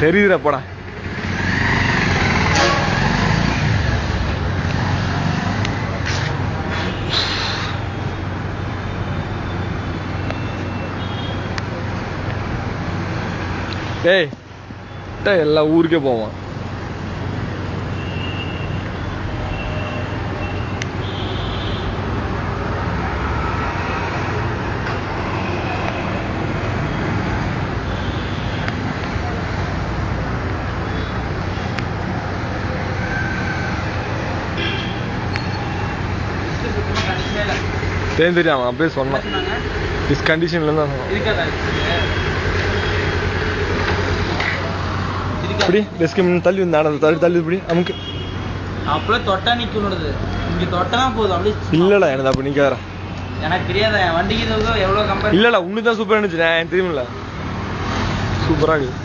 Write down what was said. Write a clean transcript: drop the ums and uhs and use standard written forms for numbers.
தெரியுதுடா போடா. டேய் எல்லா ஊருக்கே போவான். தெரியாம அப்படியே சொன்னான். டிஸ் கண்டிஷன்ல தான் இப்படி டெஸ்க் தள்ளி தள்ளி இப்படி நமக்கு அப்படியே தொட்டா நிக்கணுது. இங்க தொட்டனா போதும் அப்படியே. இல்லடா எனக்கு அப்ப நிக்காதடா. எனக்கு தெரியாத என் வண்டிக்கு எவ்வளவு கம்பேர். இல்லடா உன்னுதான் சூப்பரா இருந்துச்சு. எனக்கு தெரியுமில்ல சூப்பரா இருக்கு.